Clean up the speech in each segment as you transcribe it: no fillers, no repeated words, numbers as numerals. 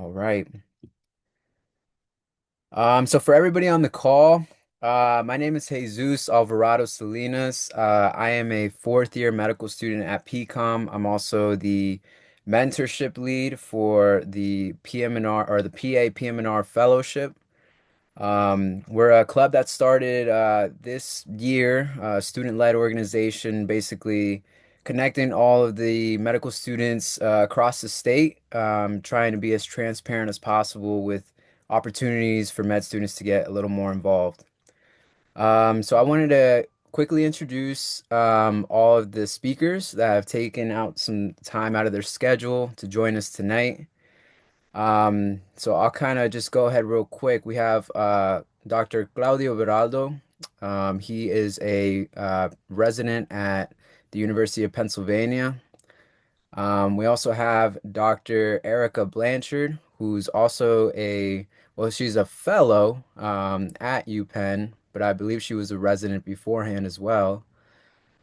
All right. So for everybody on the call, my name is Jesus Alvarado Salinas. I am a fourth year medical student at PCOM. I'm also the mentorship lead for the PM&R or the PA PM&R Fellowship. We're a club that started this year, a student-led organization, basically connecting all of the medical students across the state, trying to be as transparent as possible with opportunities for med students to get a little more involved. So I wanted to quickly introduce all of the speakers that have taken out some time out of their schedule to join us tonight. So I'll kind of just go ahead real quick. We have Dr. Claudio Veraldo. He is a resident at the University of Pennsylvania. We also have Dr. Erica Blanchard, who's also she's a fellow at UPenn, but I believe she was a resident beforehand as well.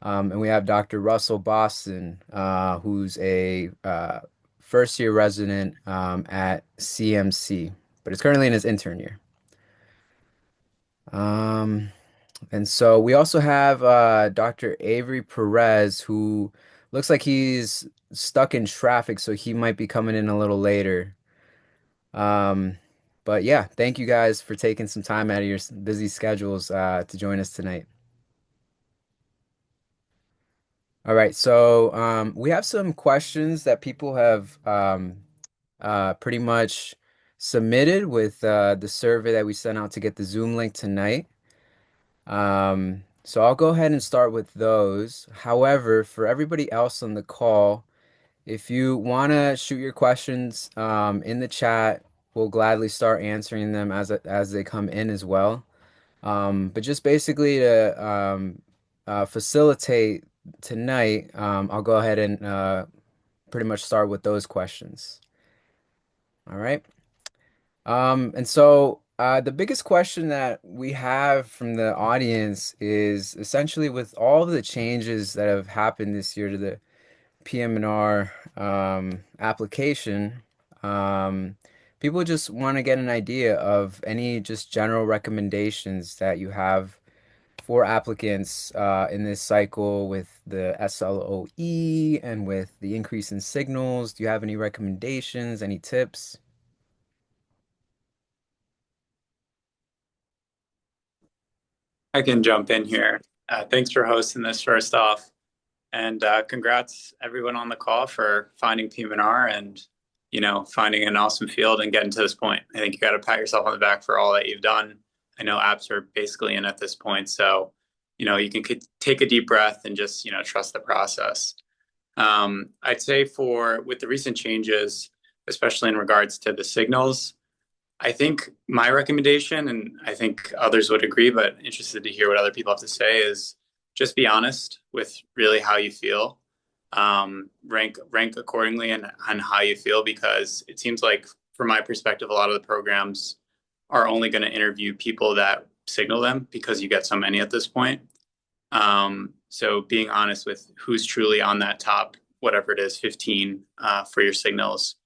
And we have Dr. Russel Boston, who's a first year resident at CMC, but is currently in his intern year. Um, and so we also have Dr. Avery Perez, who looks like he's stuck in traffic, so he might be coming in a little later. Um, but yeah, thank you guys for taking some time out of your busy schedules to join us tonight. All right, so we have some questions that people have pretty much submitted with the survey that we sent out to get the Zoom link tonight. So I'll go ahead and start with those. However, for everybody else on the call, if you want to shoot your questions in the chat, we'll gladly start answering them as they come in as well. But just basically to facilitate tonight, I'll go ahead and pretty much start with those questions. All right. And so the biggest question that we have from the audience is essentially with all of the changes that have happened this year to the PM&R application, people just want to get an idea of any just general recommendations that you have for applicants in this cycle with the SLOE and with the increase in signals. Do you have any recommendations, any tips? I can jump in here. Thanks for hosting this first off. And congrats everyone on the call for finding PM&R and, finding an awesome field and getting to this point. I think you got to pat yourself on the back for all that you've done. I know apps are basically in at this point. So, you can take a deep breath and just, trust the process. I'd say with the recent changes, especially in regards to the signals, I think my recommendation, and I think others would agree, but interested to hear what other people have to say, is just be honest with really how you feel. Rank accordingly and on how you feel, because it seems like, from my perspective, a lot of the programs are only going to interview people that signal them because you get so many at this point. So being honest with who's truly on that top, whatever it is, 15 for your signals.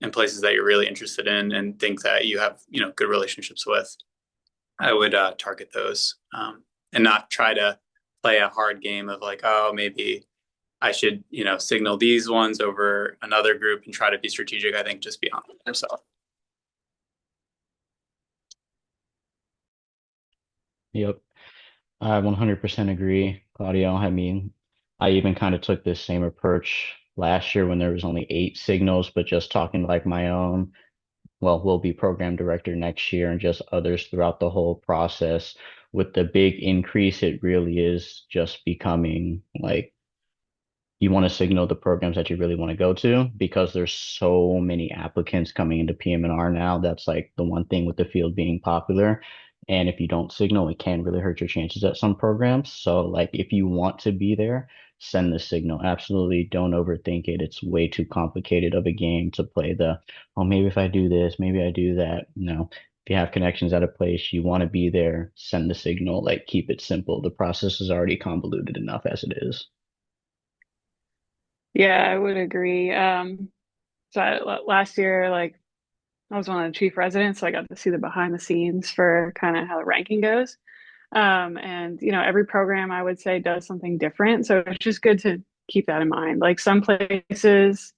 And places that you're really interested in and think that you have, good relationships with, I would target those, and not try to play a hard game of like, oh, maybe I should, signal these ones over another group and try to be strategic. I think just be honest with yourself. Yep, I 100% agree, Claudio. I mean, I even kind of took this same approach last year when there was only 8 signals, but just talking like my own. Well, we'll be program director next year and just others throughout the whole process. With the big increase, it really is just becoming like you want to signal the programs that you really want to go to because there's so many applicants coming into PM&R now. That's like the one thing with the field being popular. And if you don't signal, it can really hurt your chances at some programs. So like if you want to be there, send the signal. Absolutely don't overthink it. It's way too complicated of a game to play oh, maybe if I do this, maybe I do that. No. If you have connections at a place, you want to be there, send the signal, like keep it simple. The process is already convoluted enough as it is. Yeah, I would agree. So last year, like I was one of the chief residents, so I got to see the behind the scenes for kind of how the ranking goes. And every program I would say does something different. So it's just good to keep that in mind. Like some places,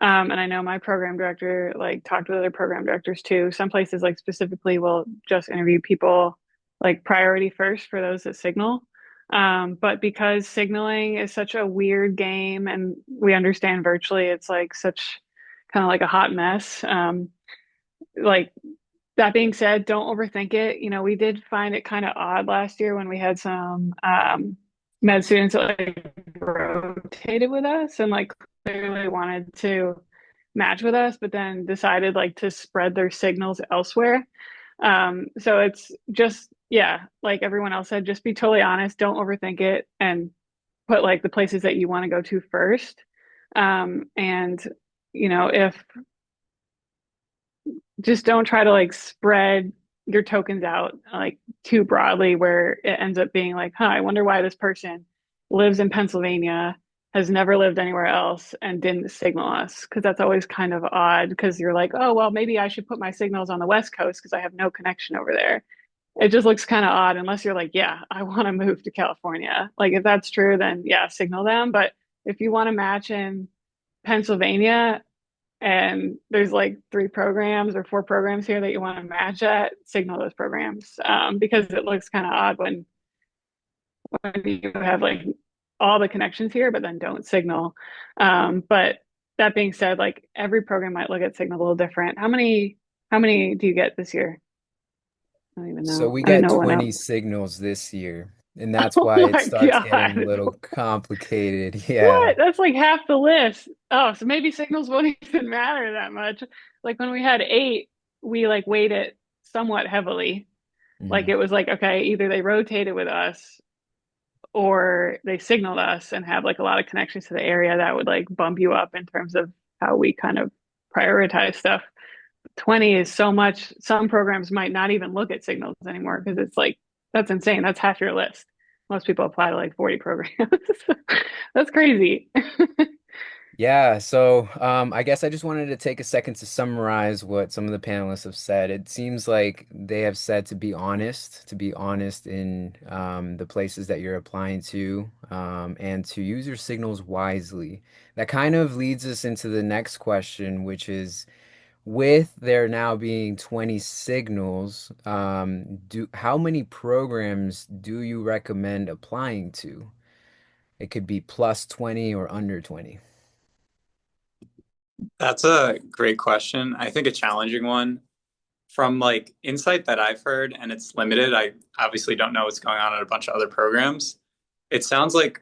and I know my program director like talked with other program directors too. Some places like specifically will just interview people like priority first for those that signal. But because signaling is such a weird game and we understand virtually it's like such kind of like a hot mess. Like that being said, don't overthink it. We did find it kind of odd last year when we had some med students that like rotated with us and like clearly wanted to match with us, but then decided like to spread their signals elsewhere. So it's just, yeah, like everyone else said, just be totally honest, don't overthink it, and put like the places that you want to go to first. And if just don't try to like spread your tokens out like too broadly where it ends up being like, huh, I wonder why this person lives in Pennsylvania, has never lived anywhere else, and didn't signal us. Because that's always kind of odd because you're like, oh, well, maybe I should put my signals on the West Coast because I have no connection over there. It just looks kind of odd unless you're like, yeah, I want to move to California. Like, if that's true, then yeah, signal them. But if you want to match in Pennsylvania, and there's like 3 programs or 4 programs here that you want to match at, signal those programs, because it looks kind of odd when you have like all the connections here, but then don't signal. But that being said, like every program might look at signal a little different. How many do you get this year? I don't even So know. we I didn't get know it went up. 20 signals this year, and that's Oh why it my starts getting a God. little complicated. Yeah. What? That's like half the list. Oh, so maybe signals won't even matter that much. Like when we had 8, we like weighed it somewhat heavily. Like Mhm. it was like, okay, either they rotated with us or they signaled us and have like a lot of connections to the area that would like bump you up in terms of how we kind of prioritize stuff. 20 is so much. Some programs might not even look at signals anymore because it's like, that's insane. That's half your list. Most people apply to like 40 programs. That's crazy. Yeah, so I guess I just wanted to take a second to summarize what some of the panelists have said. It seems like they have said to be honest in the places that you're applying to, and to use your signals wisely. That kind of leads us into the next question, which is, with there now being 20 signals, how many programs do you recommend applying to? It could be plus 20 or under 20. That's a great question. I think a challenging one. From like insight that I've heard, and it's limited, I obviously don't know what's going on at a bunch of other programs. It sounds like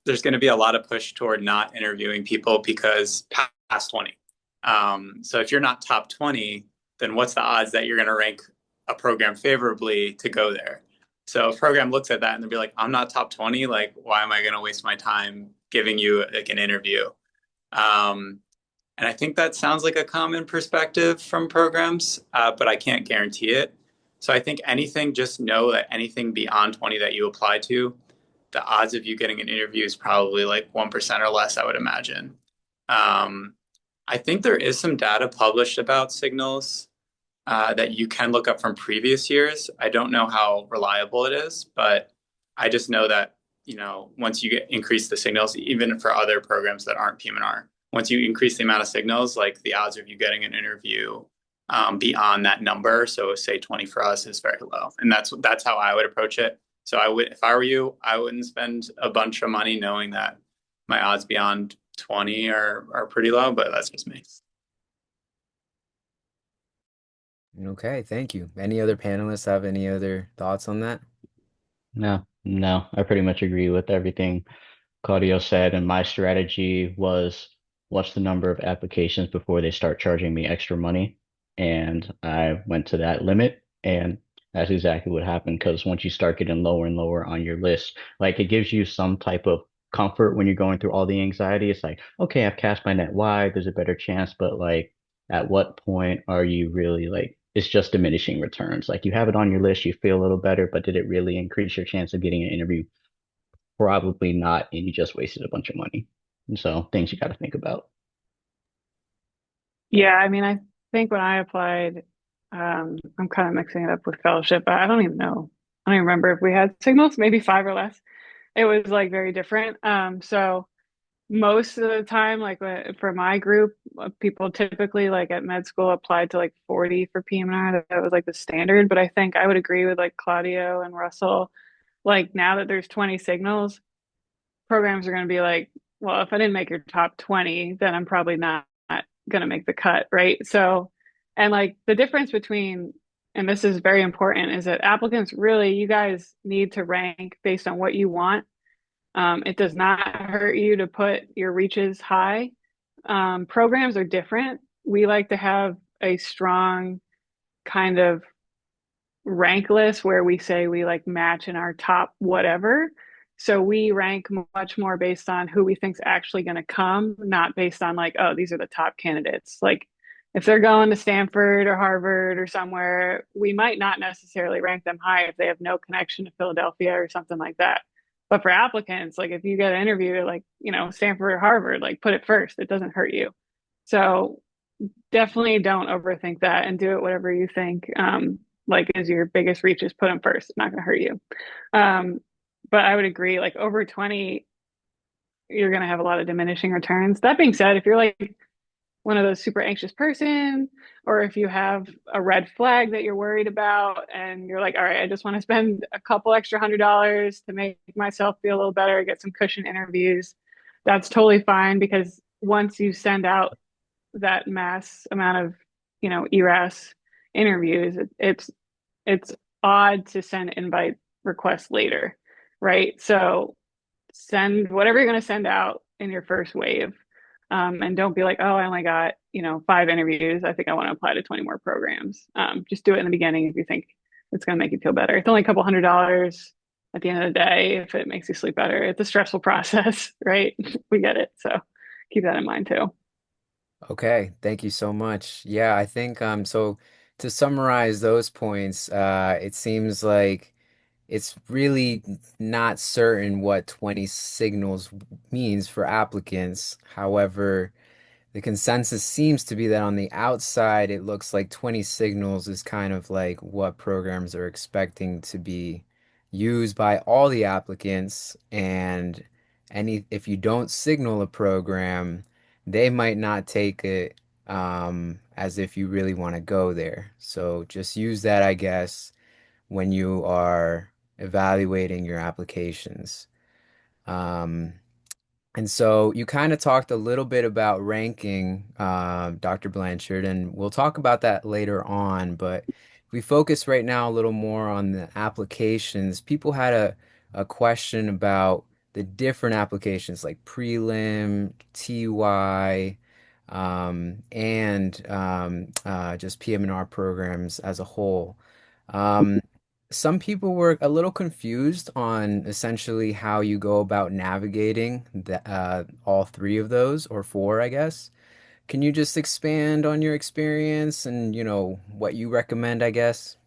there's going to be a lot of push toward not interviewing people because past 20. So if you're not top 20, then what's the odds that you're going to rank a program favorably to go there? So if a program looks at that and they'll be like, I'm not top 20, like, why am I going to waste my time giving you like an interview? Um, and I think that sounds like a common perspective from programs, but I can't guarantee it. So I think anything, just know that anything beyond 20 that you apply to, the odds of you getting an interview is probably like 1% or less, I would imagine. Um, I think there is some data published about signals that you can look up from previous years. I don't know how reliable it is, but I just know that, once you increase the signals, even for other programs that aren't PM&R, once you increase the amount of signals, like the odds of you getting an interview beyond that number, so say 20 for us, is very low. And that's how I would approach it. So I would, if I were you, I wouldn't spend a bunch of money knowing that my odds beyond 20 are pretty low, but that's just me. Okay, thank you. Any other panelists have any other thoughts on that? No, no, I pretty much agree with everything Claudio said, and my strategy was what's the number of applications before they start charging me extra money? And I went to that limit, and that's exactly what happened. Because once you start getting lower and lower on your list, like it gives you some type of comfort when you're going through all the anxiety. It's like, okay, I've cast my net wide, there's a better chance, but like, at what point are you really like, it's just diminishing returns. Like you have it on your list, you feel a little better, but did it really increase your chance of getting an interview? Probably not, and you just wasted a bunch of money. And so things you got to think about. Yeah, I mean, I think when I applied, I'm kind of mixing it up with fellowship. I don't even know. I don't even remember if we had signals, maybe five or less. It was like very different. So most of the time, like for my group, people typically like at med school applied to like 40 for PM&R. That was like the standard. But I think I would agree with like Claudio and Russell. Like now that there's 20 signals, programs are going to be like, well, if I didn't make your top 20, then I'm probably not going to make the cut, right? So, and like the difference between, and this is very important, is that applicants really, you guys need to rank based on what you want. It does not hurt you to put your reaches high. Programs are different. We like to have a strong kind of rank list where we say we like match in our top whatever. So we rank much more based on who we think's actually going to come, not based on like, oh, these are the top candidates. Like if they're going to Stanford or Harvard or somewhere, we might not necessarily rank them high if they have no connection to Philadelphia or something like that. But for applicants, like if you get an interview at like, Stanford or Harvard, like put it first. It doesn't hurt you. So definitely don't overthink that and do it whatever you think like is your biggest reach. Is put them first. It's not going to hurt you. um but I would agree, like over 20 you're going to have a lot of diminishing returns. That being said, if you're like one of those super anxious person, or if you have a red flag that you're worried about and you're like, all right, I just want to spend a couple extra $100 to make myself feel a little better, get some cushion interviews, that's totally fine. Because once you send out that mass amount of ERAS interviews, it's odd to send invite requests later, right? So send whatever you're going to send out in your first wave, and don't be like, oh, I only got 5 interviews, I think I want to apply to 20 more programs. Just do it in the beginning if you think it's going to make you feel better. It's only a couple $100 at the end of the day if it makes you sleep better. It's a stressful process, right? We get it, so keep that in mind too. Okay, thank you so much. Yeah, I think so to summarize those points, it seems like it's really not certain what 20 signals means for applicants. However, the consensus seems to be that on the outside, it looks like 20 signals is kind of like what programs are expecting to be used by all the applicants. And if you don't signal a program, they might not take it as if you really want to go there. So just use that, I guess, when you are evaluating your applications. Um, and so you kind of talked a little bit about ranking, Dr. Blanchard, and we'll talk about that later on. But if we focus right now a little more on the applications, people had a question about the different applications like prelim, TY, and just PM&R programs as a whole. Um, some people were a little confused on essentially how you go about navigating all three of those, or four, I guess. Can you just expand on your experience and, what you recommend, I guess?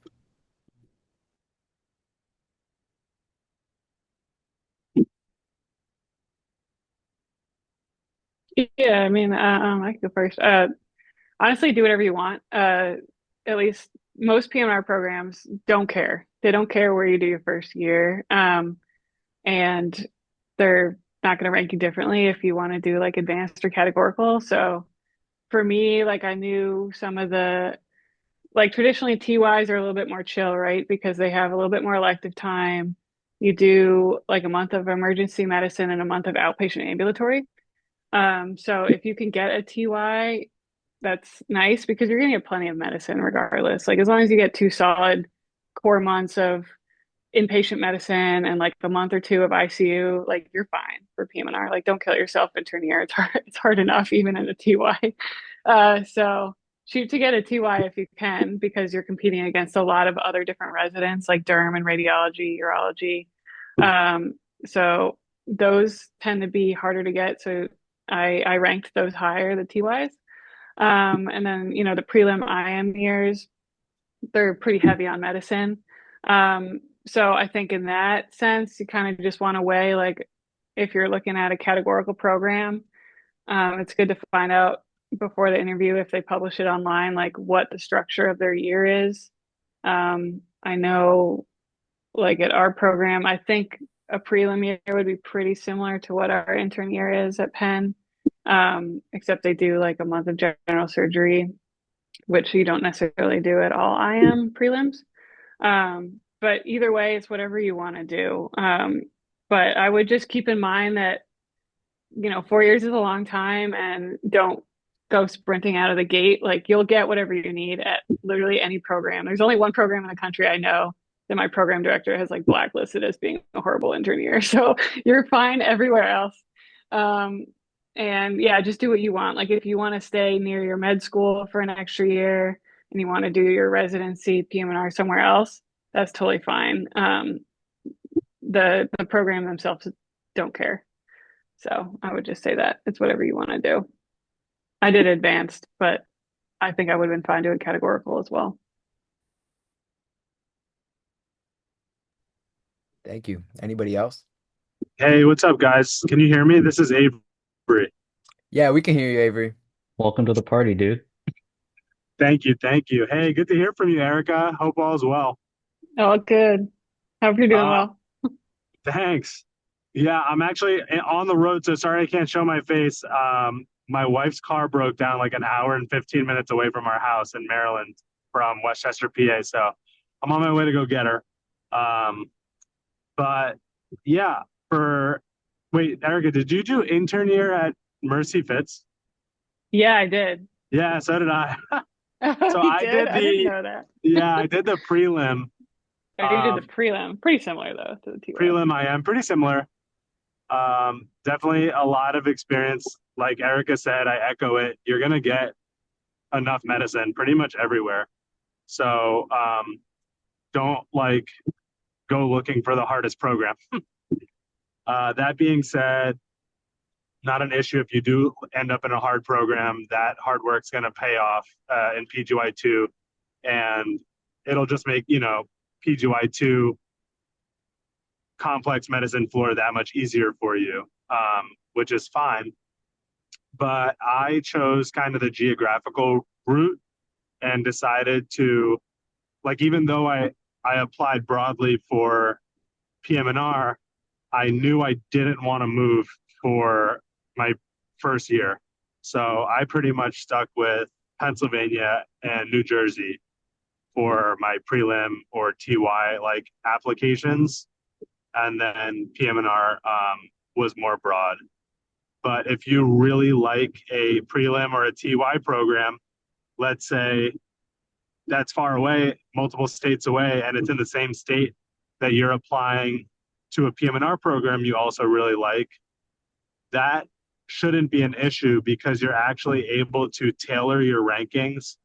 Yeah, I mean, I can go first. Honestly, do whatever you want. At least most PMR programs don't care. They don't care where you do your first year. And they're not going to rank you differently if you want to do like advanced or categorical. So for me, like I knew some of the, like traditionally TYs are a little bit more chill, right? Because they have a little bit more elective time. You do like a month of emergency medicine and a month of outpatient ambulatory. So if you can get a TY, that's nice because you're gonna get plenty of medicine regardless. Like as long as you get 2 solid core months of inpatient medicine and like a month or two of ICU, like you're fine for PM&R. Like don't kill yourself in year. It's hard. It's hard enough even in a TY. So shoot to get a TY if you can because you're competing against a lot of other different residents like derm and radiology, urology. Um, so those tend to be harder to get. So I ranked those higher, the TYs. And then, the prelim IM years, they're pretty heavy on medicine. So I think in that sense, you kind of just want to weigh, like, if you're looking at a categorical program, it's good to find out before the interview if they publish it online, like what the structure of their year is. I know, like at our program, I think a prelim year would be pretty similar to what our intern year is at Penn, except they do like a month of general surgery, which you don't necessarily do at all IM prelims. But either way, it's whatever you want to do. But I would just keep in mind that, 4 years is a long time, and don't go sprinting out of the gate. Like, you'll get whatever you need at literally any program. There's only one program in the country I know that my program director has like blacklisted as being a horrible intern year. So you're fine everywhere else. Um, and yeah, just do what you want. Like, if you want to stay near your med school for an extra year and you want to do your residency PM&R somewhere else, that's totally fine. The program themselves don't care. So I would just say that it's whatever you want to do. I did advanced, but I think I would have been fine doing categorical as well. Thank you. Anybody else? Hey, what's up, guys? Can you hear me? This is Avery. Yeah, we can hear you, Avery. Welcome to the party, dude. Thank you, thank you. Hey, good to hear from you, Erica. Hope all is well. Oh, good. Hope you're doing Uh, well. Thanks. Yeah, I'm actually on the road, so sorry I can't show my face. My wife's car broke down like an hour and 15 minutes away from our house in Maryland from Westchester, PA. So I'm on my way to go get her. Um, but yeah, wait, Erica, did you do intern year at Mercy Fitz? Yeah, I did. Yeah, so did I. Oh, So you I did? did I didn't the, know that. yeah, I did the prelim. Oh, you did the Um, prelim. Pretty similar though to the TY. Prelim, I am pretty similar. Definitely a lot of experience. Like Erica said, I echo it. You're going to get enough medicine pretty much everywhere. So don't like go looking for the hardest program. That being said, not an issue if you do end up in a hard program. That hard work's going to pay off in PGY-2, and it'll just make, PGY-2 complex medicine floor that much easier for you, which is fine. But I chose kind of the geographical route and decided to, like, even though I applied broadly for PM&R, I knew I didn't want to move for my first year. So I pretty much stuck with Pennsylvania and New Jersey for my prelim or TY like applications. And then PM&R was more broad. But if you really like a prelim or a TY program, let's say that's far away, multiple states away, and it's in the same state that you're applying to a PM&R program you also really like, that shouldn't be an issue because you're actually able to tailor your rankings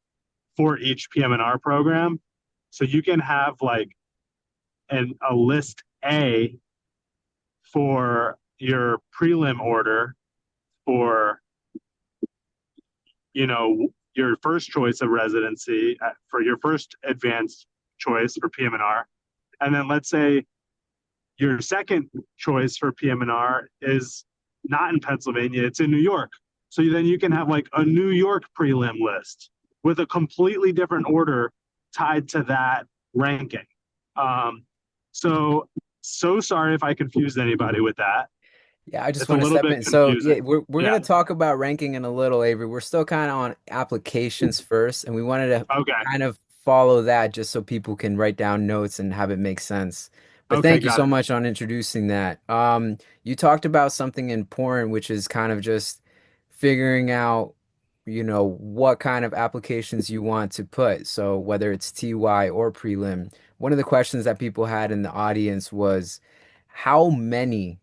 for each PM&R program. So you can have like a list A for your prelim order for, your first choice of residency for your first advanced choice for PM&R. And then let's say your second choice for PM&R is not in Pennsylvania, it's in New York. So then you can have like a New York prelim list with a completely different order tied to that ranking. So sorry if I confused anybody with that. Yeah, I just It's a want to little step bit in. So yeah, confusing. we're Yeah. gonna talk about ranking in a little, Avery. We're still kind of on applications first, and we wanted to Okay. kind of follow that just so people can write down notes and have it make sense. But Okay. thank you Got so it. much on introducing that. You talked about something important, which is kind of just figuring out, what kind of applications you want to put. So whether it's TY or prelim, one of the questions that people had in the audience was, how many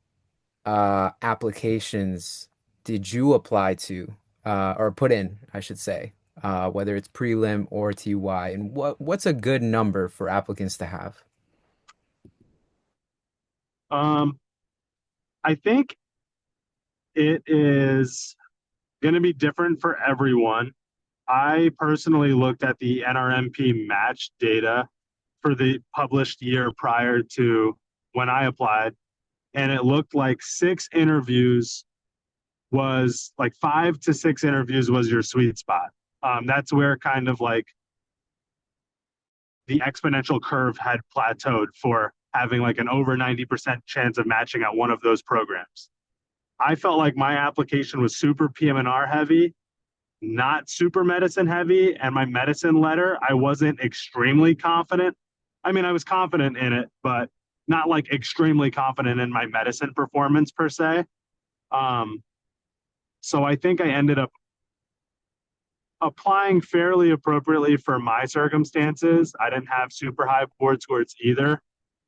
applications did you apply to or put in, I should say, whether it's prelim or TY, and what's a good number for applicants to have? Um, I think it is going to be different for everyone. I personally looked at the NRMP match data for the published year prior to when I applied, and it looked like 6 interviews was like 5 to 6 interviews was your sweet spot. That's where kind of like the exponential curve had plateaued for having like an over 90% chance of matching at one of those programs. I felt like my application was super PM&R heavy, not super medicine heavy. And my medicine letter, I wasn't extremely confident. I mean, I was confident in it, but not like extremely confident in my medicine performance per se. Um, so I think I ended up applying fairly appropriately for my circumstances. I didn't have super high board scores either.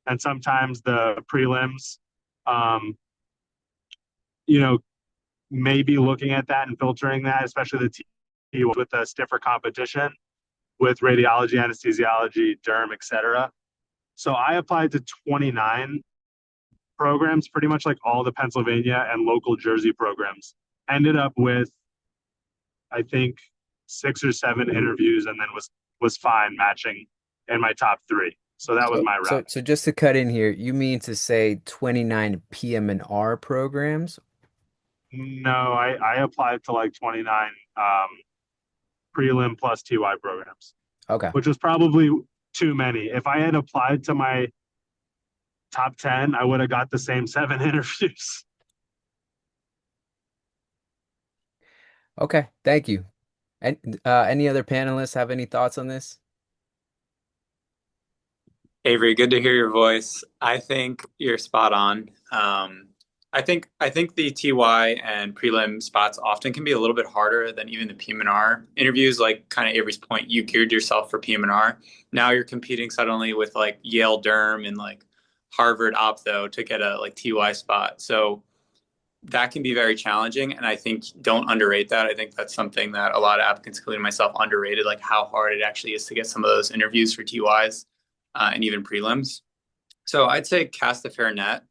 And sometimes the prelims, um, you know, maybe looking at that and filtering that, especially the T with a stiffer competition with radiology, anesthesiology, derm, etc. So I applied to 29 programs, pretty much like all the Pennsylvania and local Jersey programs. Ended up with, I think, 6 or 7 interviews, and then was fine matching in my top 3. So that was So, my so, route. so just to cut in here, you mean to say 29 PM&R programs? No, I applied to like 29 prelim plus TY programs, Okay. which was probably too many. If I had applied to my top 10, I would have got the same 7 interviews. Okay. Thank you. And any other panelists have any thoughts on this? Avery, good to hear your voice. I think you're spot on. I think the TY and prelim spots often can be a little bit harder than even the PM&R interviews. Like kind of Avery's point, you geared yourself for PM&R. Now you're competing suddenly with like Yale Derm and like Harvard Optho to get a like TY spot. So that can be very challenging. And I think don't underrate that. I think that's something that a lot of applicants, including myself, underrated, like how hard it actually is to get some of those interviews for TYs and even prelims. So I'd say cast a fair net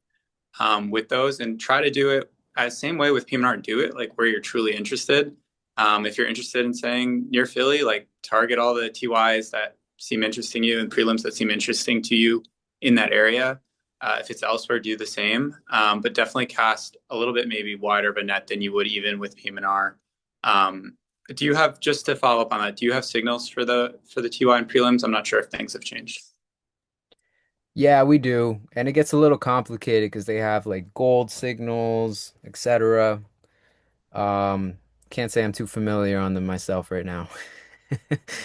with those and try to do it as same way with PM&R. Do it like where you're truly interested. If you're interested in saying near Philly, like target all the TYs that seem interesting to you and prelims that seem interesting to you in that area. If it's elsewhere, do the same, but definitely cast a little bit maybe wider of a net than you would even with PM&R. Do you have, just to follow up on that, do you have signals for the TY and prelims? I'm not sure if things have changed. Yeah, we do. And it gets a little complicated because they have like gold signals, etc. Um, can't say I'm too familiar on them myself right now.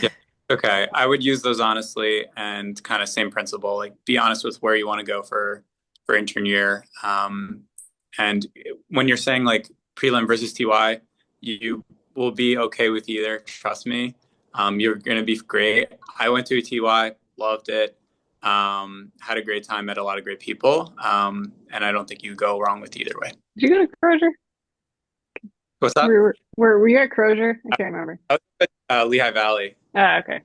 Yeah. Okay. I would use those honestly and kind of same principle, like be honest with where you want to go for intern year. And when you're saying like prelim versus TY, you will be okay with either. Trust me. You're going to be great. I went to a TY, loved it. Had a great time, met a lot of great people. And I don't think you go wrong with either way. Did you go to Crozier? What's that? Were you at Crozier? I can't remember. I was at Lehigh Valley. Ah, okay.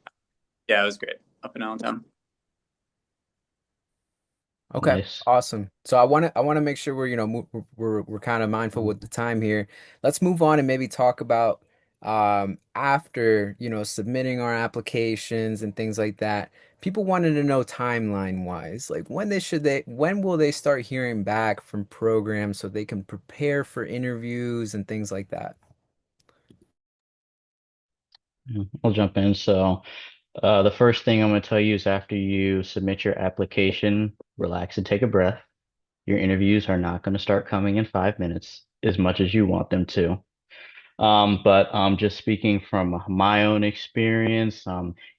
Yeah, it was great up in Allentown. Okay, Nice. awesome. So I want to make sure we're, we're kind of mindful with the time here. Let's move on and maybe talk about after, submitting our applications and things like that. People wanted to know timeline wise, like when will they start hearing back from programs so they can prepare for interviews and things like that? I'll jump in. So, the first thing I'm going to tell you is after you submit your application, relax and take a breath. Your interviews are not going to start coming in 5 minutes as much as you want them to. But just speaking from my own experience,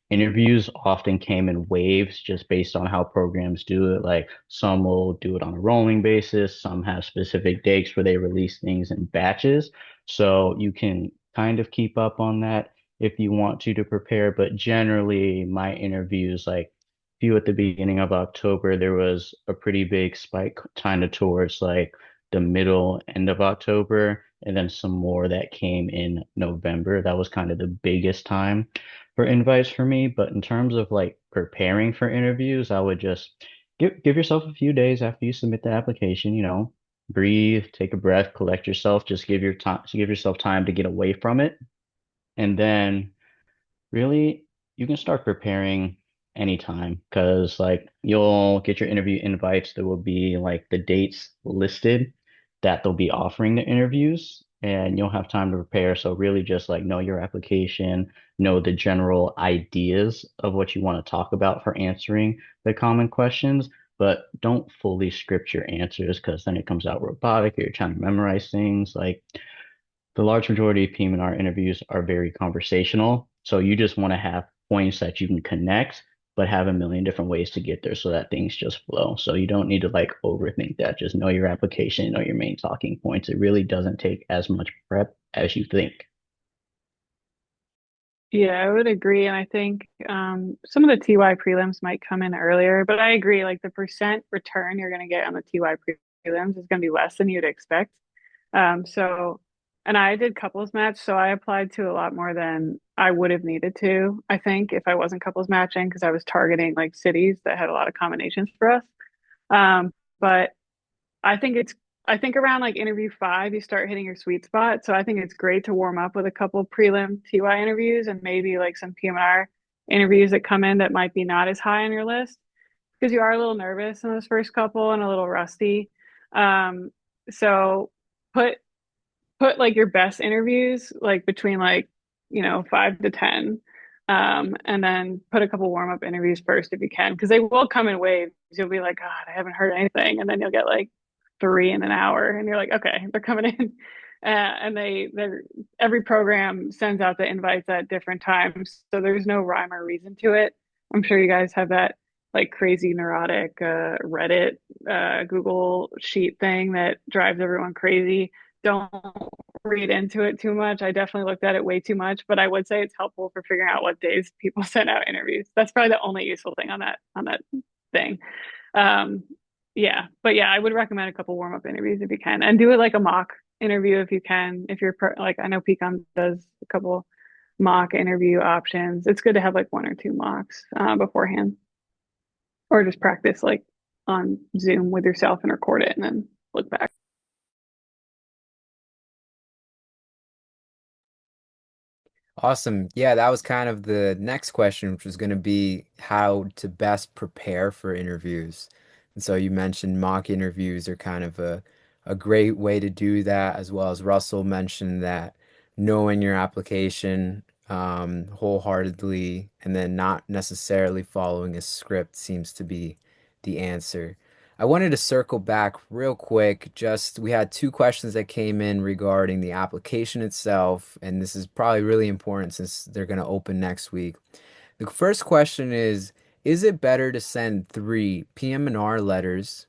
interviews often came in waves just based on how programs do it. Like some will do it on a rolling basis, some have specific dates where they release things in batches. So you can kind of keep up on that if you want to prepare. But generally, my interviews, like few at the beginning of October, there was a pretty big spike kind of towards like the middle end of October, and then some more that came in November. That was kind of the biggest time for invites for me. But in terms of like preparing for interviews, I would just give yourself a few days after you submit the application, breathe, take a breath, collect yourself, just give yourself time to get away from it. And then really you can start preparing anytime because like you'll get your interview invites. There will be like the dates listed that they'll be offering the interviews. and you'll have time to prepare. So really just like know your application, know the general ideas of what you want to talk about for answering the common questions, but don't fully script your answers because then it comes out robotic or you're trying to memorize things. Like the large majority of PM&R interviews are very conversational. So you just want to have points that you can connect, but have a million different ways to get there so that things just flow. So you don't need to like overthink that. Just know your application, know your main talking points. It really doesn't take as much prep as you think. Yeah, I would agree. And I think some of the TY prelims might come in earlier, but I agree, like the percent return you're going to get on the TY prelims is going to be less than you'd expect. So, and I did couples match, so I applied to a lot more than I would have needed to, I think, if I wasn't couples matching, because I was targeting like cities that had a lot of combinations for us. But I think it's I think around like interview five, you start hitting your sweet spot. So I think it's great to warm up with a couple prelim TY interviews and maybe like some PM&R interviews that come in that might be not as high on your list because you are a little nervous in those first couple and a little rusty. Um, so put put like your best interviews like between like 5 to 10, and then put a couple warm up interviews first if you can because they will come in waves. You'll be like, God, I haven't heard anything, and then you'll get like three in an hour, and you're like, okay, they're coming in. And they're every program sends out the invites at different times, so there's no rhyme or reason to it. I'm sure you guys have that like crazy neurotic Reddit, Google sheet thing that drives everyone crazy. Don't read into it too much. I definitely looked at it way too much, but I would say it's helpful for figuring out what days people send out interviews. That's probably the only useful thing on that thing. Um, yeah, but yeah, I would recommend a couple warm up interviews if you can, and do it like a mock interview if you can. If you're like, I know Pecan does a couple mock interview options. It's good to have like one or two mocks beforehand, or just practice like on Zoom with yourself and record it and then look back. Awesome. Yeah, that was kind of the next question, which was going to be how to best prepare for interviews. And so you mentioned mock interviews are kind of a great way to do that, as well as Russell mentioned that knowing your application wholeheartedly and then not necessarily following a script seems to be the answer. I wanted to circle back real quick. Just we had two questions that came in regarding the application itself, and this is probably really important since they're going to open next week. The first question is it better to send three PM&R letters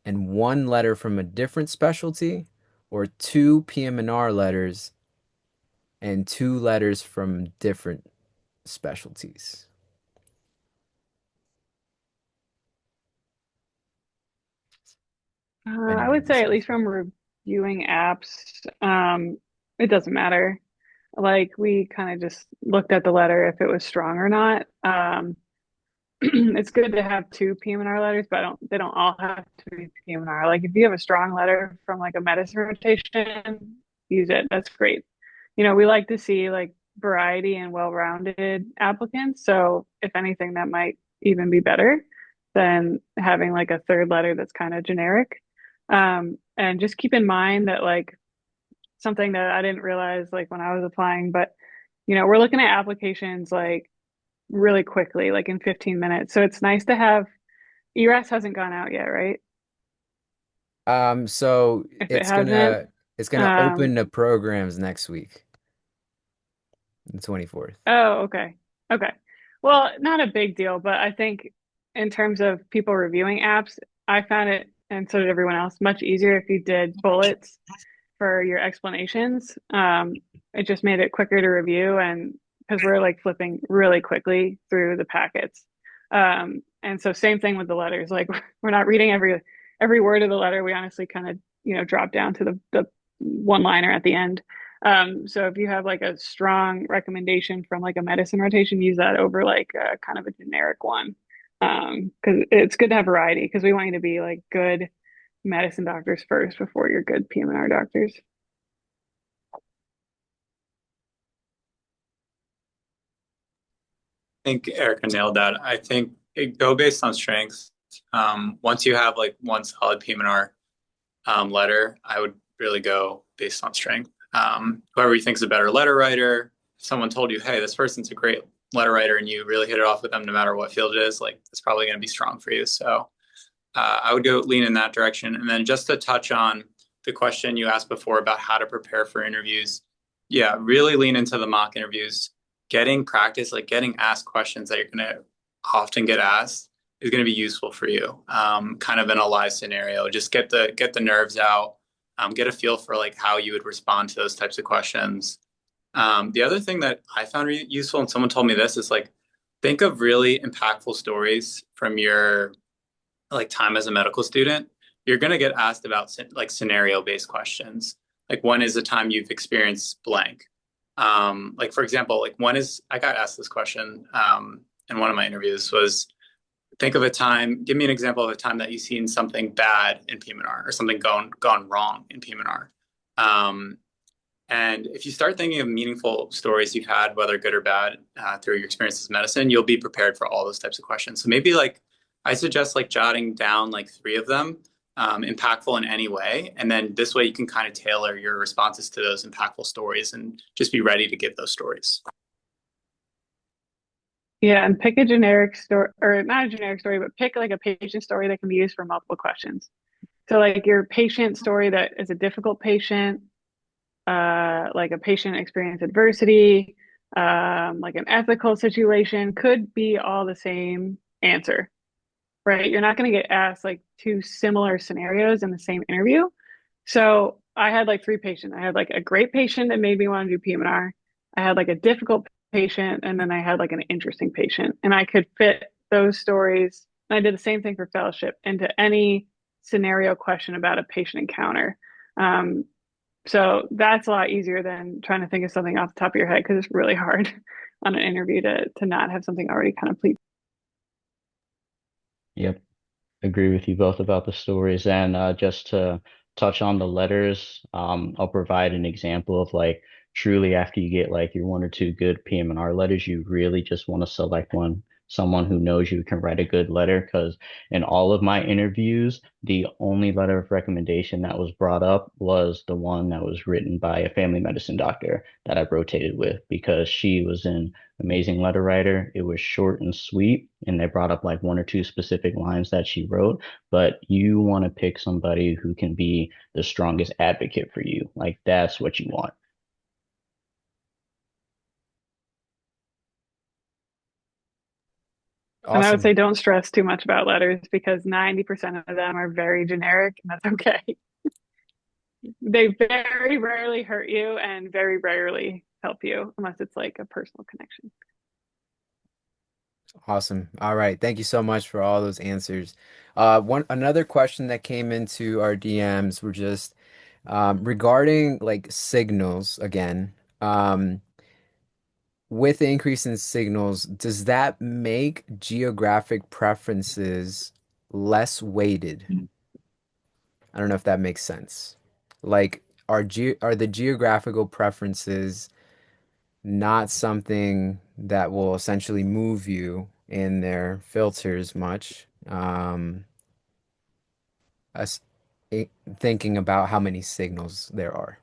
and one letter from a different specialty, or two PM&R letters and two letters from different specialties? I Anybody would wants say to at go least first? from reviewing apps, it doesn't matter. Like we kind of just looked at the letter if it was strong or not. It's good to have two PM&R letters, but they don't all have to be PM&R. Like if you have a strong letter from like a medicine rotation, use it. That's great. We like to see like variety and well-rounded applicants. So if anything, that might even be better than having like a third letter that's kind of generic. And just keep in mind that like something that I didn't realize like when I was applying, but we're looking at applications like really quickly, like in 15 minutes. So it's nice to have ERAS hasn't gone out yet, right? So If it hasn't, it's gonna um, open the programs next week, the 24th. oh, okay. Okay. Well, not a big deal, but I think in terms of people reviewing apps, I found it, and so did everyone else, much easier if you did bullets for your explanations. It just made it quicker to review and because we're like flipping really quickly through the packets. And so same thing with the letters. Like we're not reading every word of the letter. We honestly kind of, drop down to the one liner at the end. So if you have like a strong recommendation from like a medicine rotation, use that over like a kind of a generic one. Because it's good to have variety because we want you to be like good medicine doctors first before you're good PM&R doctors. I think Erica nailed that. I think go based on strengths. Once you have like one solid PM&R letter, I would really go based on strength. whoever you think is a better letter writer. If someone told you, hey, this person's a great letter writer, and you really hit it off with them no matter what field it is, like it's probably going to be strong for you. So I would go lean in that direction. And then just to touch on the question you asked before about how to prepare for interviews, yeah, really lean into the mock interviews. Getting practice, like getting asked questions that you're going to often get asked, is going to be useful for you. Kind of in a live scenario, just get the nerves out, get a feel for like how you would respond to those types of questions. The other thing that I found useful, and someone told me this, is like think of really impactful stories from your like time as a medical student. You're going to get asked about like scenario based questions. Like when is the time you've experienced blank? Like for example, like when is I got asked this question in one of my interviews was think of a time, give me an example of a time that you've seen something bad in PM&R or something gone wrong in PM&R. And if you start thinking of meaningful stories you've had, whether good or bad, through your experiences in medicine, you'll be prepared for all those types of questions. So maybe like I suggest like jotting down like 3 of them, impactful in any way. And then this way you can kind of tailor your responses to those impactful stories and just be ready to give those stories. Yeah, and pick a generic story, or not a generic story, but pick like a patient story that can be used for multiple questions. So like your patient story that is a difficult patient, like a patient experienced adversity, like an ethical situation could be all the same answer, right? You're not going to get asked like 2 similar scenarios in the same interview. So I had like 3 patients. I had like a great patient that made me want to do PM&R. I had like a difficult patient, and then I had like an interesting patient. And I could fit those stories. And I did the same thing for fellowship into any scenario question about a patient encounter. So that's a lot easier than trying to think of something off the top of your head because it's really hard on an interview to not have something already kind of pre. Yep. Agree with you both about the stories. And just to touch on the letters, I'll provide an example of like truly after you get like your 1 or 2 good PM&R letters, you really just want to select someone who knows you can write a good letter. Because in all of my interviews, the only letter of recommendation that was brought up was the one that was written by a family medicine doctor that I rotated with because she was an amazing letter writer. It was short and sweet, and they brought up like 1 or 2 specific lines that she wrote. But you want to pick somebody who can be the strongest advocate for you. Like that's what you want. And I would Awesome. say don't stress too much about letters because 90% of them are very generic, and that's okay. They very rarely hurt you and very rarely help you unless it's like a personal connection. Awesome. All right. Thank you so much for all those answers. Another question that came into our DMs were just regarding like signals again. With the increase in signals, does that make geographic preferences less weighted? I don't know if that makes sense. Like, are the geographical preferences not something that will essentially move you in their filters much? Us i- Thinking about how many signals there are.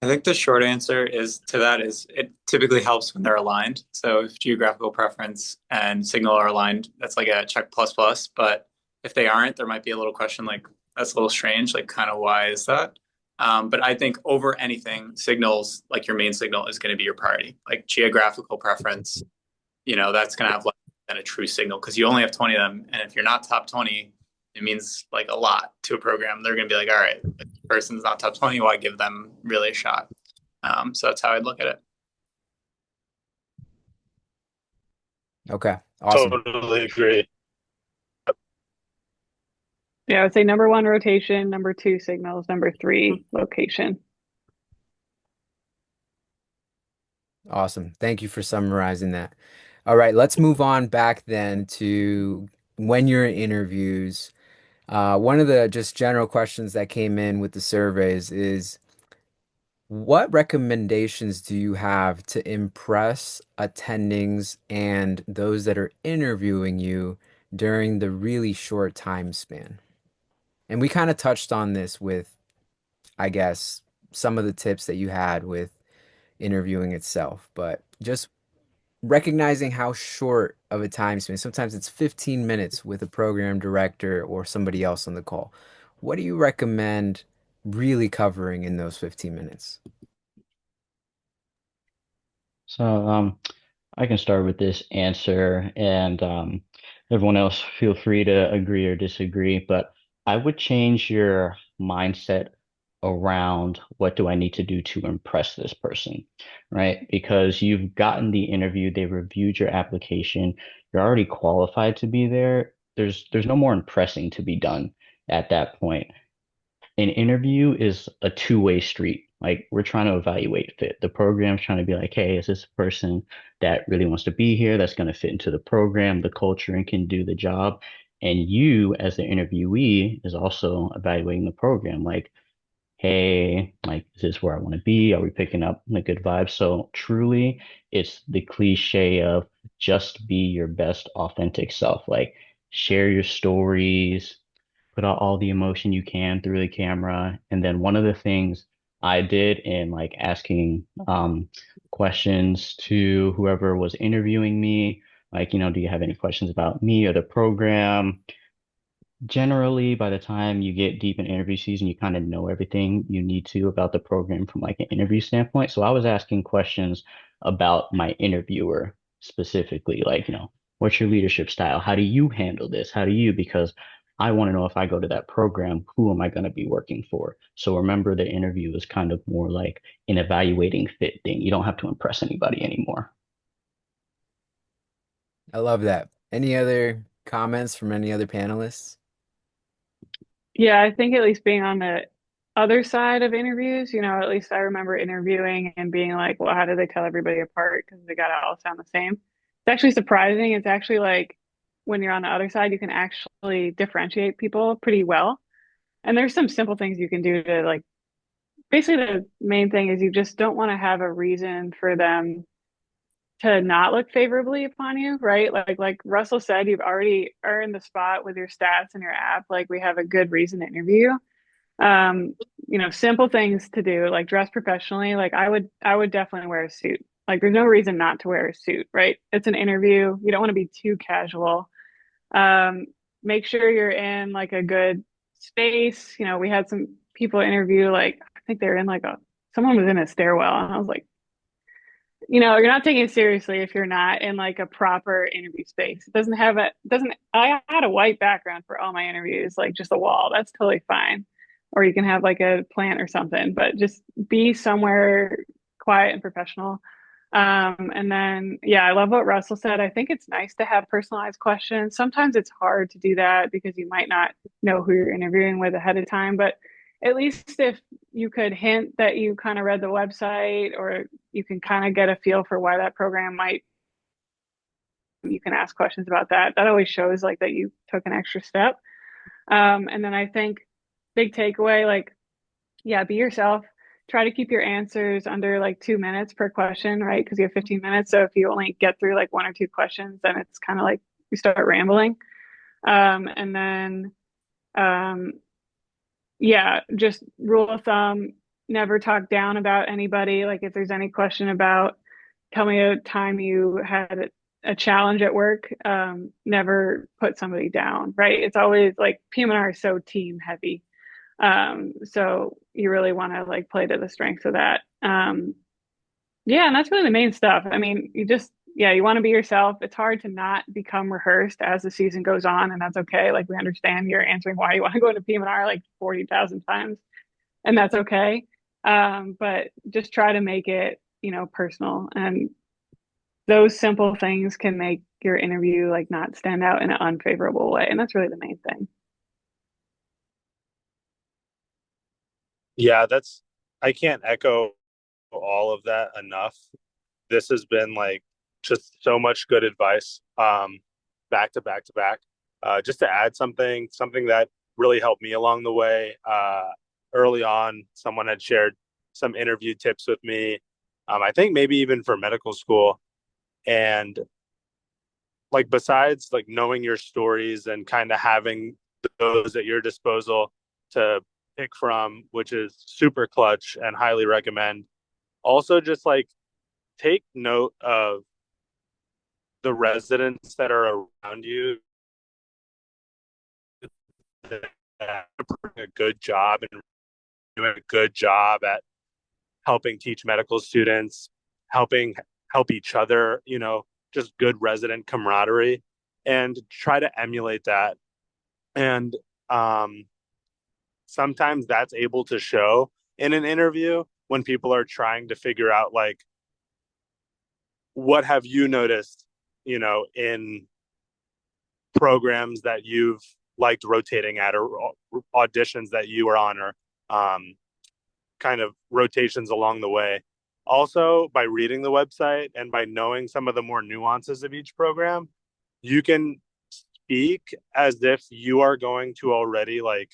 I think the short answer is to that is it typically helps when they're aligned. So if geographical preference and signal are aligned, that's like a check plus plus. But if they aren't, there might be a little question like that's a little strange, like kind of why is that? But I think over anything, signals like your main signal is going to be your priority. Like geographical preference, that's going to have less than a true signal because you only have 20 of them. And if you're not top 20, it means like a lot to a program. They're going to be like, all right, the person's not top 20. Why give them really a shot? So that's how I'd look at it. Okay, awesome. Totally agree. Yeah, I would say number 1, rotation, number 2, signals, number 3, location. Awesome. Thank you for summarizing that. All right, let's move on back then to when you're in interviews. One of the just general questions that came in with the surveys is what recommendations do you have to impress attendings and those that are interviewing you during the really short time span? And we kind of touched on this with, I guess, some of the tips that you had with interviewing itself, but just recognizing how short of a time span. Sometimes it's 15 minutes with a program director or somebody else on the call. What do you recommend really covering in those 15 minutes? So, I can start with this answer, and everyone else feel free to agree or disagree. But I would change your mindset around what do I need to do to impress this person, right? Because you've gotten the interview, they reviewed your application, you're already qualified to be there. There's no more impressing to be done at that point. An interview is a two-way street. Like we're trying to evaluate fit. The program's trying to be like, hey, is this a person that really wants to be here, that's going to fit into the program, the culture, and can do the job? And you, as the interviewee, is also evaluating the program. Like, hey, like, is this where I want to be? Are we picking up the good vibes? So truly, it's the cliche of just be your best authentic self. Like, share your stories, put out all the emotion you can through the camera. And then one of the things I did in like asking questions to whoever was interviewing me, like, do you have any questions about me or the program? Generally, by the time you get deep in interview season, you kind of know everything you need to about the program from like an interview standpoint. So I was asking questions about my interviewer specifically, like, what's your leadership style? How do you handle this? How do you? Because I want to know if I go to that program, who am I going to be working for? So remember, the interview is kind of more like an evaluating fit thing. You don't have to impress anybody anymore. I love that. Any other comments from any other panelists? Yeah, I think at least being on the other side of interviews, at least I remember interviewing and being like, well, how do they tell everybody apart? Because they got to all sound the same. It's actually surprising. It's actually like when you're on the other side, you can actually differentiate people pretty well. And there's some simple things you can do to like, basically the main thing is you just don't want to have a reason for them to not look favorably upon you, right? Like Russell said, you've already earned the spot with your stats and your app. Like we have a good reason to interview. Um, simple things to do, like dress professionally. Like I would definitely wear a suit. Like there's no reason not to wear a suit, right? It's an interview. You don't want to be too casual. Um, Make sure you're in like a good space. We had some people interview, like I think they're in like someone was in a stairwell, and I was like, you're not taking it seriously if you're not in like a proper interview space. It doesn't, I had a white background for all my interviews, like just a wall. That's totally fine. Or you can have like a plant or something, but just be somewhere quiet and professional. And then, yeah, I love what Russell said. I think it's nice to have personalized questions. Sometimes it's hard to do that because you might not know who you're interviewing with ahead of time, but at least if you could hint that you kind of read the website or you can kind of get a feel for why that program might, you can ask questions about that. That always shows like that you took an extra step. And then I think big takeaway, like, yeah, be yourself. Try to keep your answers under like 2 minutes per question, right? Because you have 15 minutes. So if you only get through like one or two questions, then it's kind of like you start rambling. And then, um, yeah, just rule of thumb, never talk down about anybody. Like if there's any question about, tell me a time you had a challenge at work, never put somebody down, right? It's always like PM&R is so team heavy. So you really want to like play to the strengths of that. Yeah, and that's really the main stuff. I mean, yeah, you want to be yourself. It's hard to not become rehearsed as the season goes on, and that's okay. Like we understand you're answering why you want to go into PM&R like 40,000 times, and that's okay. But just try to make it, personal. And those simple things can make your interview like not stand out in an unfavorable way. And that's really the main thing. Yeah, I can't echo all of that enough. This has been like just so much good advice, back to back to back. Just to add something that really helped me along the way. Early on, someone had shared some interview tips with me. I think maybe even for medical school. And like besides like knowing your stories and kind of having those at your disposal to pick from, which is super clutch and highly recommend. Also, just like take note of the residents that are around you that are doing a good job and doing a good job at helping teach medical students, helping help each other, just good resident camaraderie, and try to emulate that. And sometimes that's able to show in an interview when people are trying to figure out, like, what have you noticed, in programs that you've liked rotating at, or auditions that you were on, or kind of rotations along the way. Also, by reading the website and by knowing some of the more nuances of each program, you can speak as if you are going to already like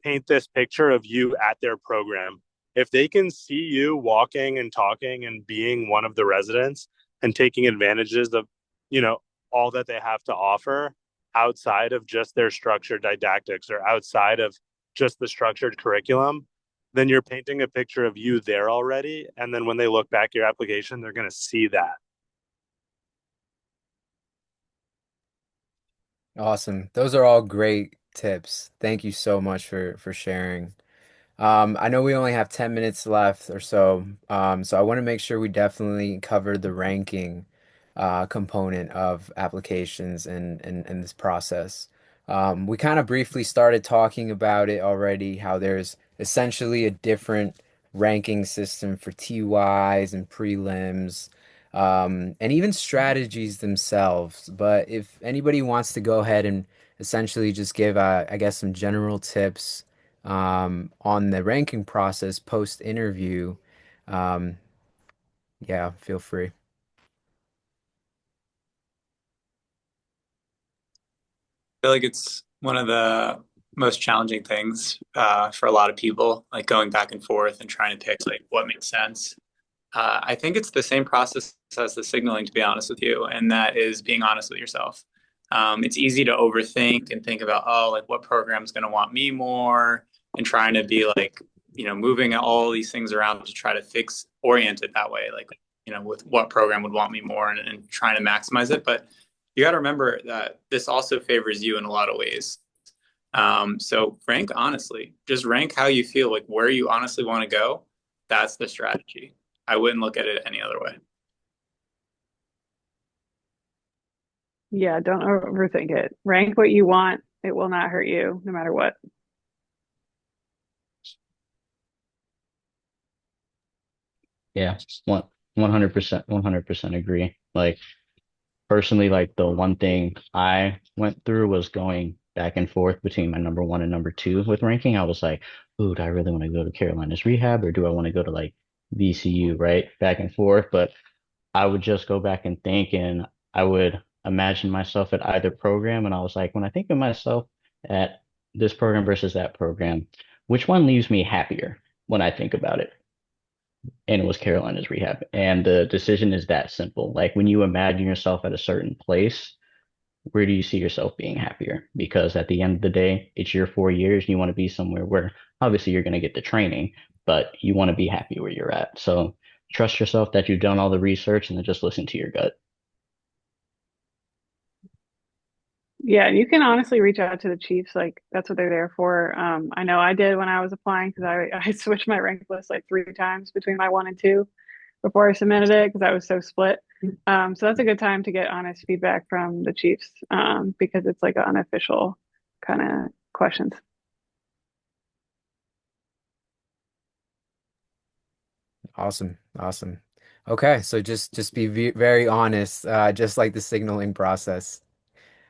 paint this picture of you at their program. If they can see you walking and talking and being one of the residents and taking advantages of, all that they have to offer outside of just their structured didactics or outside of just the structured curriculum, then you're painting a picture of you there already. And then when they look back at your application, they're going to see that. Awesome. Those are all great tips. Thank you so much for sharing. I know we only have 10 minutes left or so, so I want to make sure we definitely cover the ranking component of applications and this process. We kind of briefly started talking about it already, how there's essentially a different ranking system for TYs and prelims, and even strategies themselves. But if anybody wants to go ahead and essentially just give, I guess, some general tips on the ranking process post interview, um, yeah, feel free. Feel like it's one of the most challenging things for a lot of people, like going back and forth and trying to pick like what makes sense. I think it's the same process as the signaling, to be honest with you, and that is being honest with yourself. It's easy to overthink and think about, oh, like what program's going to want me more, and trying to be like, moving all these things around to try to fix orient it that way, like, with what program would want me more, and trying to maximize it. But you got to remember that this also favors you in a lot of ways. So rank honestly, just rank how you feel, like where you honestly want to go. That's the strategy. I wouldn't look at it any other way. Yeah, don't overthink it. Rank what you want. It will not hurt you no matter what. Yeah, one 100% agree. Like personally, like the one thing I went through was going back and forth between my number one and number two with ranking. I was like, ooh, do I really want to go to Carolina's rehab or do I want to go to like VCU, right? Back and forth. But I would just go back and think, and I would imagine myself at either program. And I was like, when I think of myself at this program versus that program, which one leaves me happier when I think about it? And it was Carolina's rehab. And the decision is that simple. Like when you imagine yourself at a certain place, where do you see yourself being happier? Because at the end of the day, it's your 4 years. You want to be somewhere where obviously you're going to get the training, but you want to be happy where you're at. So trust yourself that you've done all the research and then just listen to your gut. Yeah, and you can honestly reach out to the Chiefs. Like that's what they're there for. I know I did when I was applying because I switched my rank list like 3 times between my one and two before I submitted it because I was so split. So that's a good time to get honest feedback from the Chiefs because it's like an unofficial kind of questions. Awesome, awesome. Okay, so just be very honest, just like the signaling process.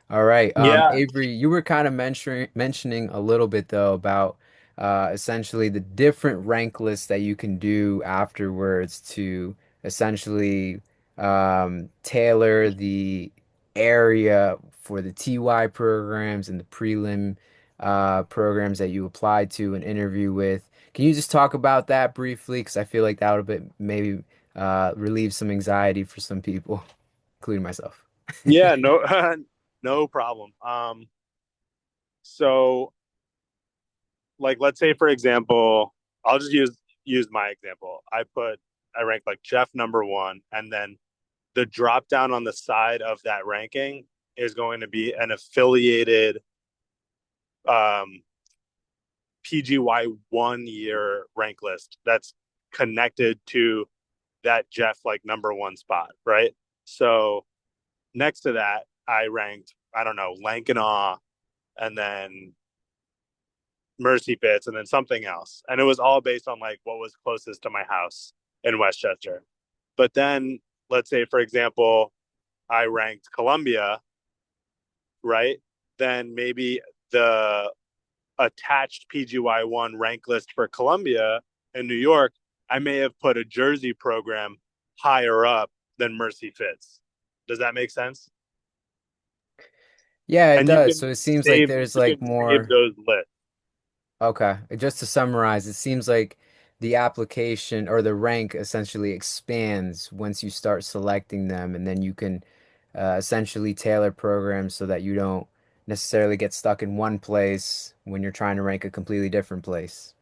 All right. Yeah. Avery, you were kind of mentioning a little bit though about essentially the different rank lists that you can do afterwards to essentially tailor the area for the TY programs and the prelim programs that you applied to and interview with. Can you just talk about that briefly? Because I feel like that would maybe relieve some anxiety for some people, including myself. Yeah, no, no problem. So like let's say for example, I'll just use my example. I ranked like Jeff number one, and then the drop down on the side of that ranking is going to be an affiliated um, PGY 1 year rank list that's connected to that Jeff like number one spot, right? So next to that, I ranked, I don't know, Lankanaw, and then Mercy Fits, and then something else. And it was all based on like what was closest to my house in Westchester. But then let's say, for example, I ranked Columbia, right? Then maybe the attached PGY-1 rank list for Columbia in New York, I may have put a Jersey program higher up than Mercy Fits. Does that make sense? Yeah, it And you does. can So it seems like save there's you like can save more. those lists. Okay. Just to summarize, it seems like the application or the rank essentially expands once you start selecting them, and then you can essentially tailor programs so that you don't necessarily get stuck in one place when you're trying to rank a completely different place.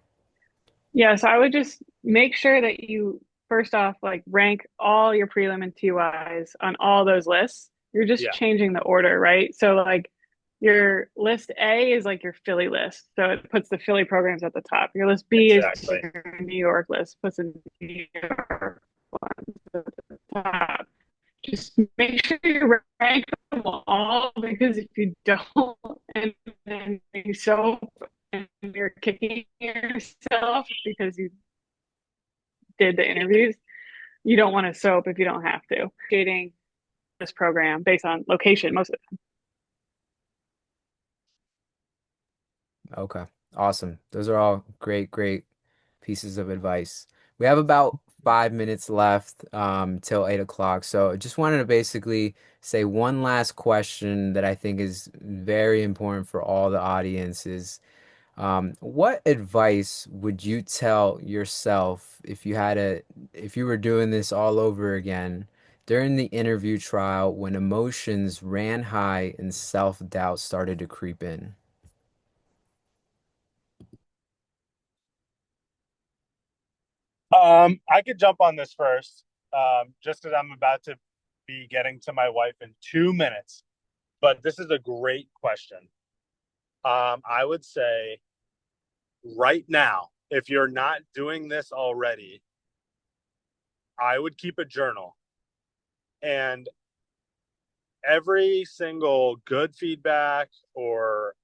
Yeah, so I would just make sure that you first off like rank all your prelim and TYs on all those lists. You're just Yeah, changing the order, right? So like your list A is like your Philly list. So it puts the Philly programs at the top. Your list B is exactly. your New York list, puts the New York ones at the top. Just make sure you rank them all because if you don't, and then you so and you're kicking yourself because you did the interviews, you don't want to soap if you don't have to. Creating this program based on location most of the Okay. Awesome. Those are all great, great pieces of advice. We have about 5 minutes left till 8 o'clock. So I just wanted to basically say one last question that I think is very important for all the audiences. What advice would you tell yourself if you were doing this all over again during the interview trial when emotions ran high and self-doubt started to creep in? I could jump on this first, just because I'm about to be getting to my wife in 2 minutes. But this is a great question. I would say right now, if you're not doing this already, I would keep a journal, and every single good feedback or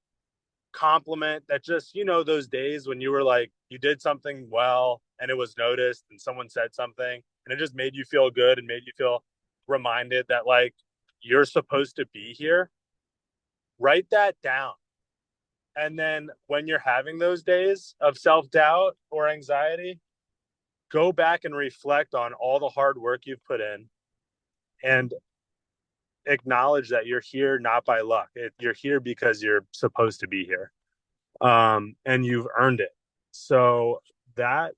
compliment that just, those days when you were like, you did something well and it was noticed and someone said something and it just made you feel good and made you feel reminded that like you're supposed to be here, write that down. And then when you're having those days of self doubt or anxiety, go back and reflect on all the hard work you've put in and acknowledge that you're here not by luck. You're here because you're supposed to be here, and you've earned it. So that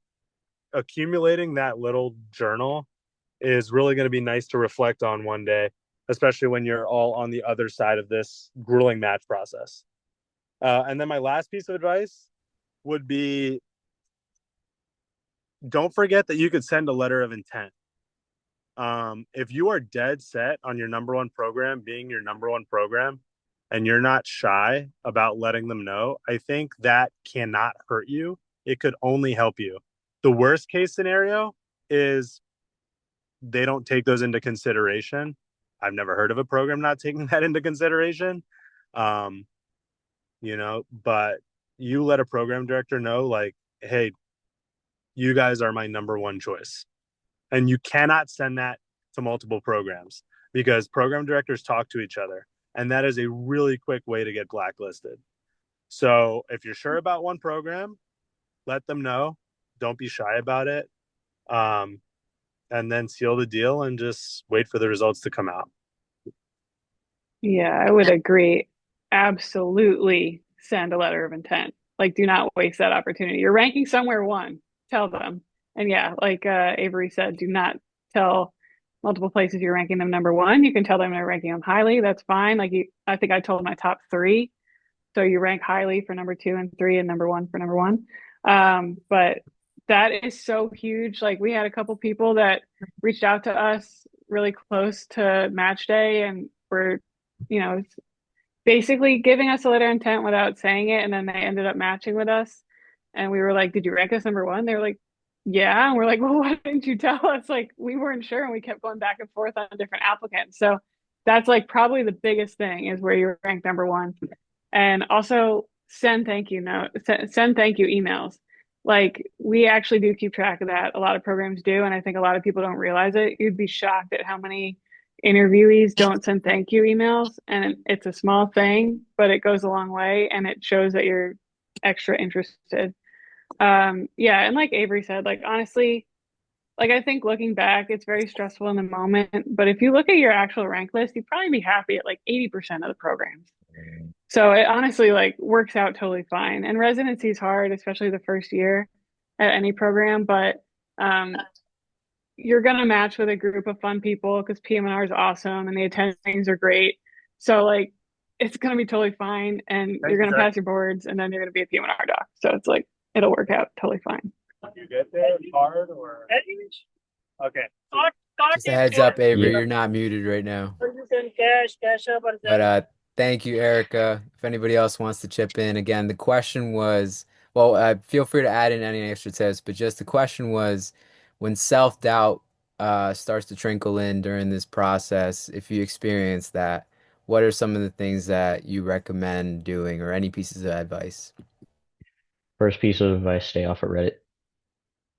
accumulating that little journal is really going to be nice to reflect on one day, especially when you're all on the other side of this grueling match process. And then my last piece of advice would be don't forget that you could send a letter of intent. If you are dead set on your number one program being your number one program and you're not shy about letting them know, I think that cannot hurt you. It could only help you. The worst case scenario is they don't take those into consideration. I've never heard of a program not taking that into consideration. Um, but you let a program director know, like, hey, you guys are my number one choice. And you cannot send that to multiple programs because program directors talk to each other. And that is a really quick way to get blacklisted. So if you're sure about one program, let them know. Don't be shy about it. And then seal the deal and just wait for the results to come out. Yeah, I would agree. Absolutely send a letter of intent. Like, do not waste that opportunity. You're ranking somewhere one, tell them. And yeah, like Avery said, do not tell multiple places you're ranking them number one. You can tell them they're ranking them highly. That's fine. Like, I think I told my top three So you rank highly for number 2 and 3 and number 1 for number 1. But that is so huge. Like we had a couple people that reached out to us really close to match day and were, you know, basically giving us a letter of intent without saying it. And then they ended up matching with us. And we were like, did you rank us number 1? They were like, yeah. And we're like, well, why didn't you tell us? Like, we weren't sure. And we kept going back and forth on different applicants. So that's like probably the biggest thing is where you're ranked number 1. And also send thank you send thank you emails. Like we actually do keep track of that. A lot of programs do, and I think a lot of people don't realize it. You'd be shocked at how many interviewees don't send thank you emails, and it's a small thing, but it goes a long way, and it shows that you're extra interested. Yeah, and like Avery said, like honestly, like I think looking back, it's very stressful in the moment, but if you look at your actual rank list, you'd probably be happy at like 80% of the programs. So it honestly like works out totally fine. And residency is hard, especially the first year at any program, but um, you're gonna match with a group of fun people because PM&R is awesome and the attendings are great. So like it's gonna be totally fine, and you're gonna pass your boards, and then you're gonna be a PM&R doc. So it's like it'll work out totally fine. You get there hard or okay? Just a heads up, Avery, Yeah. you're not muted right now. But thank you, Erica. If anybody else wants to chip in, again, the question was, well, feel free to add in any extra tips, but just the question was, when self-doubt starts to trickle in during this process, if you experience that, what are some of the things that you recommend doing, or any pieces of advice? First piece of advice, stay off of Reddit.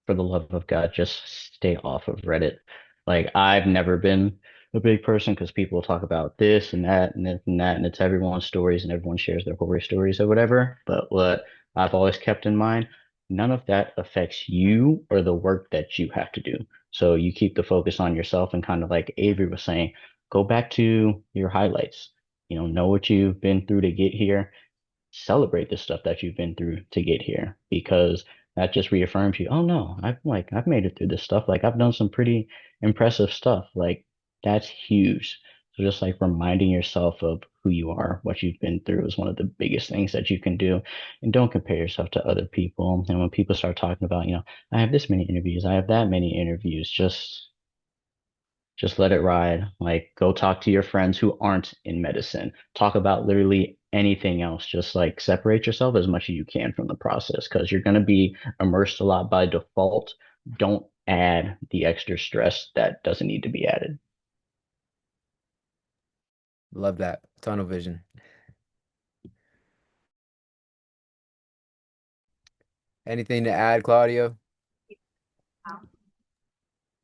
For the love of God, just stay off of Reddit. Like I've never been a big person because people talk about this and that and this and that, and it's everyone's stories and everyone shares their horror stories or whatever. But what I've always kept in mind, none of that affects you or the work that you have to do. So you keep the focus on yourself and kind of like Avery was saying, go back to your highlights. Know what you've been through to get here, celebrate the stuff that you've been through to get here because that just reaffirms you, oh no, I've made it through this stuff. Like I've done some pretty impressive stuff. Like that's huge. So just like reminding yourself of who you are, what you've been through is one of the biggest things that you can do. And don't compare yourself to other people. And when people start talking about, I have this many interviews, I have that many interviews, just let it ride. Like, go talk to your friends who aren't in medicine. Talk about literally anything else. Just like separate yourself as much as you can from the process because you're going to be immersed a lot by default. Don't add the extra stress that doesn't need to be added. Love that. Tunnel vision. Anything to add, Claudio?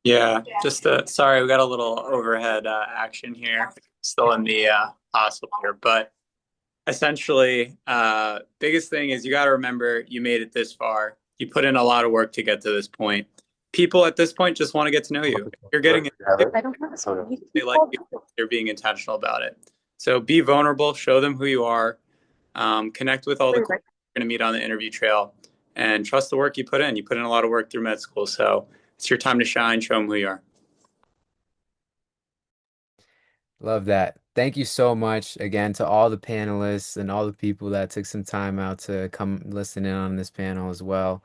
Yeah, just sorry, we got a little overhead action here. Still in the hospital here, but essentially, biggest thing is you got to remember you made it this far. You put in a lot of work to get to this point. People at this point just want to get to know you. You're getting it. They like you. They're being intentional about it. So be vulnerable. Show them who you are. Connect with all the people you're going to meet on the interview trail, and trust the work you put in. You put in a lot of work through med school, so it's your time to shine. Show them who you are. Love that. Thank you so much again to all the panelists and all the people that took some time out to come listen in on this panel as well.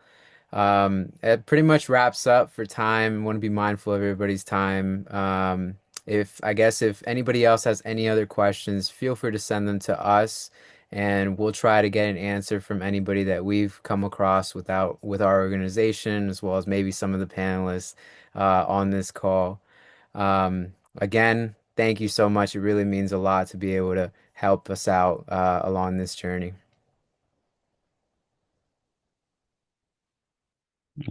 It pretty much wraps up for time. Want to be mindful of everybody's time. If anybody else has any other questions, feel free to send them to us, and we'll try to get an answer from anybody that we've come across with our organization, as well as maybe some of the panelists on this call. Again, thank you so much. It really means a lot to be able to help us out along this journey.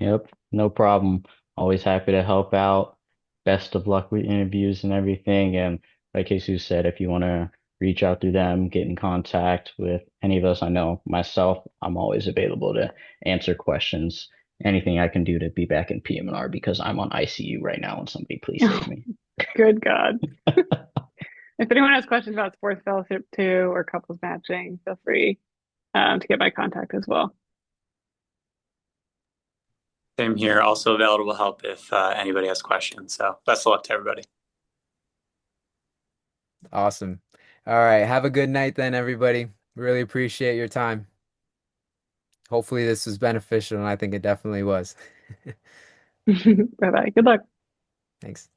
Yep, no problem. Always happy to help out. Best of luck with interviews and everything. And like Jesus said, if you want to reach out through them, get in contact with any of us, I know myself, I'm always available to answer questions. Anything I can do to be back in PM&R because I'm on ICU right now and somebody please save me. Good God. If anyone has questions about sports fellowship too or couples matching, feel free to get my contact as well. Same here. Also available to help if anybody has questions. So best of luck to everybody. Awesome. All right. Have a good night then, everybody. Really appreciate your time. Hopefully this was beneficial, and I think it definitely was. Bye bye. Good luck. Thanks.